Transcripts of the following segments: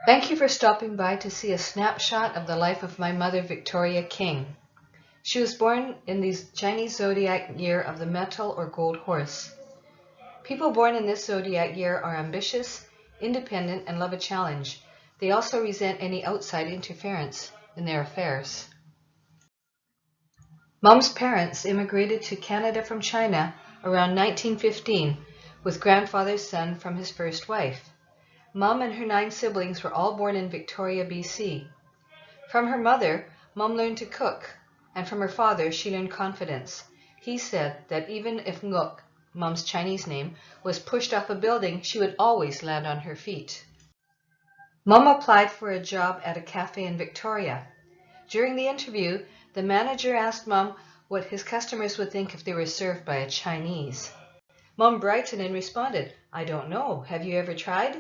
Thank you for stopping by to see a snapshot of the life of my mother, Victoria King. She was born in the Chinese zodiac year of the metal or gold horse. People born in this zodiac year are ambitious, independent, and love a challenge. They also resent any outside interference in their affairs. Mom's parents immigrated to Canada from China around 1915 with grandfather's son from his first wife. Mom and her 9 siblings were all born in Victoria, BC. From her mother, Mom learned to cook, and from her father, she learned confidence. He said that even if Ngok, Mom's Chinese name, was pushed off a building, she would always land on her feet. Mom applied for a job at a cafe in Victoria. During the interview, the manager asked Mom what his customers would think if they were served by a Chinese. Mom brightened and responded, "I don't know. Have you ever tried?"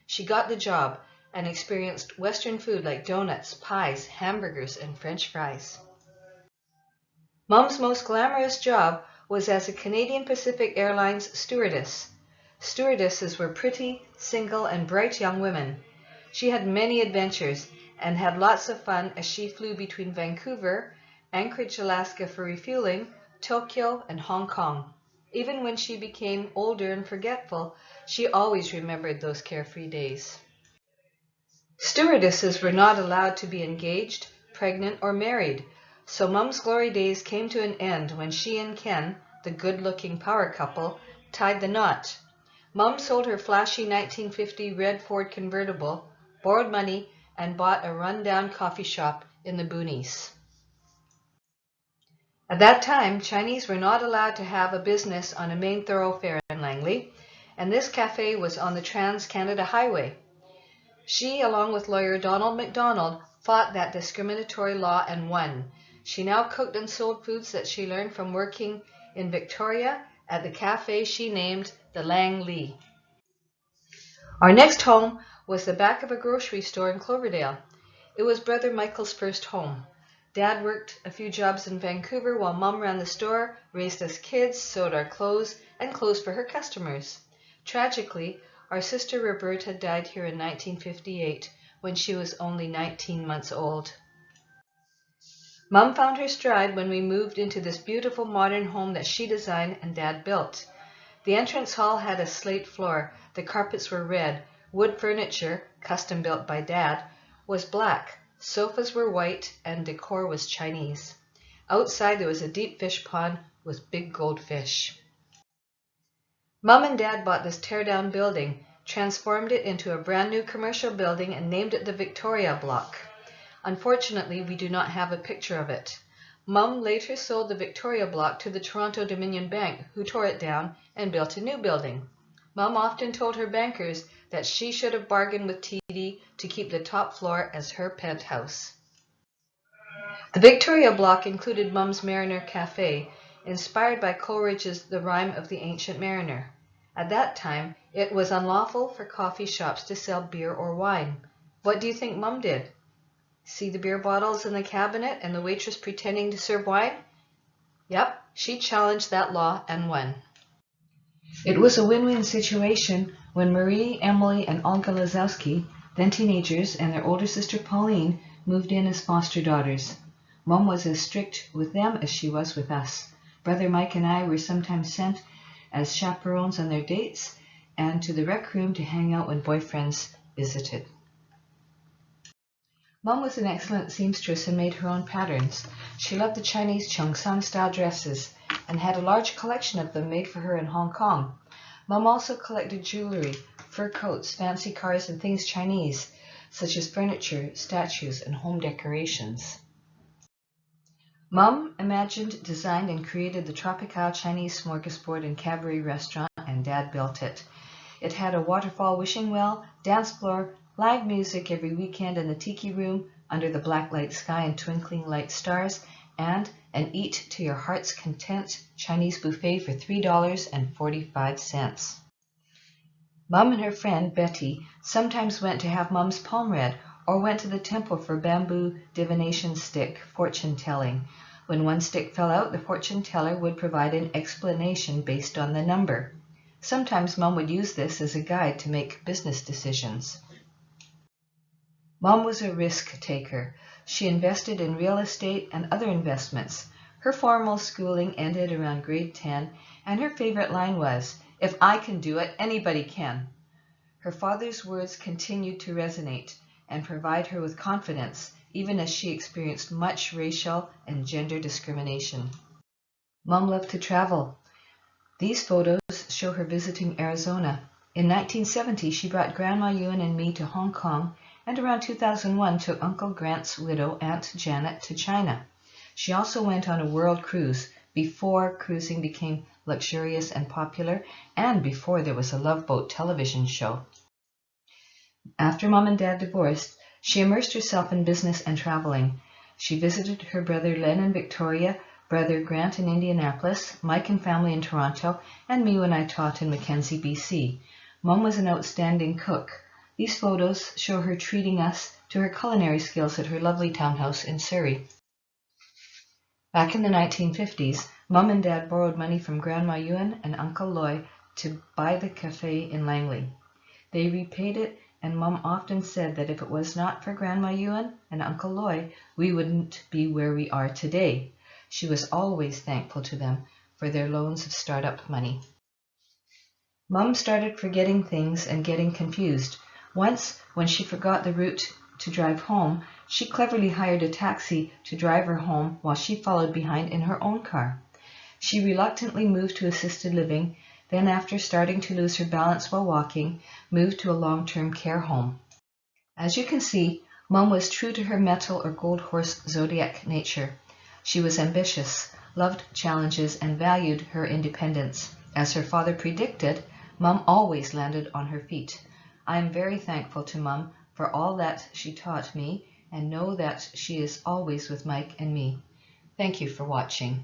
She got the job and experienced Western food like donuts, pies, hamburgers, and French fries. Mom's most glamorous job was as a Canadian Pacific Airlines stewardess. Stewardesses were pretty, single, and bright young women. She had many adventures and had lots of fun as she flew between Vancouver, Anchorage, Alaska for refueling, Tokyo, and Hong Kong. Even when she became older and forgetful, she always remembered those carefree days. Stewardesses were not allowed to be engaged, pregnant, or married, so Mom's glory days came to an end when she and Ken, the good-looking power couple, tied the knot. Mom sold her flashy 1950 red Ford convertible, borrowed money, and bought a run-down coffee shop in the boonies. At that time, Chinese were not allowed to have a business on a main thoroughfare in Langley, and this cafe was on the Trans-Canada Highway. She, along with lawyer Donald MacDonald, fought that discriminatory law and won. She now cooked and sold foods that she learned from working in Victoria at the cafe she named the Lang Li. Our next home was the back of a grocery store in Cloverdale. It was Brother Michael's first home. Dad worked a few jobs in Vancouver while Mom ran the store, raised us kids, sewed our clothes, and clothes for her customers. Tragically, our sister Roberta died here in 1958 when she was only 19 months old. Mom found her stride when we moved into this beautiful modern home that she designed and Dad built. The entrance hall had a slate floor, the carpets were red, wood furniture, custom built by Dad, was black, sofas were white, and decor was Chinese. Outside there was a deep fish pond with big goldfish. Mom and Dad bought this tear-down building, transformed it into a brand new commercial building, and named it the Victoria Block. Unfortunately, we do not have a picture of it. Mom later sold the Victoria Block to the Toronto Dominion Bank, who tore it down and built a new building. Mom often told her bankers that she should have bargained with TD to keep the top floor as her penthouse. The Victoria Block included Mom's Mariner Cafe, inspired by Coleridge's The Rime of the Ancient Mariner. At that time, it was unlawful for coffee shops to sell beer or wine. What do you think Mom did? See the beer bottles in the cabinet and the waitress pretending to serve wine? Yep, she challenged that law and won. It was a win-win situation when Marie, Emily, and Olga Lazowski, then teenagers, and their older sister Pauline moved in as foster daughters. Mom was as strict with them as she was with us. Brother Mike and I were sometimes sent as chaperones on their dates and to the rec room to hang out when boyfriends visited. Mom was an excellent seamstress and made her own patterns. She loved the Chinese Cheongsam-style dresses and had a large collection of them made for her in Hong Kong. Mom also collected jewelry, fur coats, fancy cars, and things Chinese, such as furniture, statues, and home decorations. Mom imagined, designed, and created the Tropical Chinese Smorgasbord and Cabaret restaurant, and Dad built it. It had a waterfall wishing well, dance floor, live music every weekend in the tiki room, under the blacklight sky and twinkling light stars, and an eat-to-your-heart's content Chinese buffet for $3.45. Mom and her friend, Betty, sometimes went to have Mom's palm read or went to the temple for bamboo divination stick fortune-telling. When one stick fell out, the fortune teller would provide an explanation based on the number. Sometimes Mom would use this as a guide to make business decisions. Mom was a risk taker. She invested in real estate and other investments. Her formal schooling ended around grade 10, and her favorite line was, "If I can do it, anybody can." Her father's words continued to resonate and provide her with confidence, even as she experienced much racial and gender discrimination. Mom loved to travel. These photos show her visiting Arizona. In 1970, she brought Grandma Ewan and me to Hong Kong, and around 2001 took Uncle Grant's widow, Aunt Janet, to China. She also went on a world cruise before cruising became luxurious and popular, and before there was a Love Boat television show. After Mom and Dad divorced, she immersed herself in business and traveling. She visited her brother Len in Victoria, brother Grant in Indianapolis, Mike and family in Toronto, and me when I taught in Mackenzie, BC. Mom was an outstanding cook. These photos show her treating us to her culinary skills at her lovely townhouse in Surrey. Back in the 1950s, Mom and Dad borrowed money from Grandma Ewan and Uncle Loy to buy the cafe in Langley. They repaid it, and Mom often said that if it was not for Grandma Ewan and Uncle Loy, we wouldn't be where we are today. She was always thankful to them for their loans of startup money. Mom started forgetting things and getting confused. Once, when she forgot the route to drive home, she cleverly hired a taxi to drive her home while she followed behind in her own car. She reluctantly moved to assisted living, then after starting to lose her balance while walking, moved to a long-term care home. As you can see, Mom was true to her metal or gold horse zodiac nature. She was ambitious, loved challenges, and valued her independence. As her father predicted, Mom always landed on her feet. I am very thankful to Mom for all that she taught me, and know that she is always with Mike and me. Thank you for watching.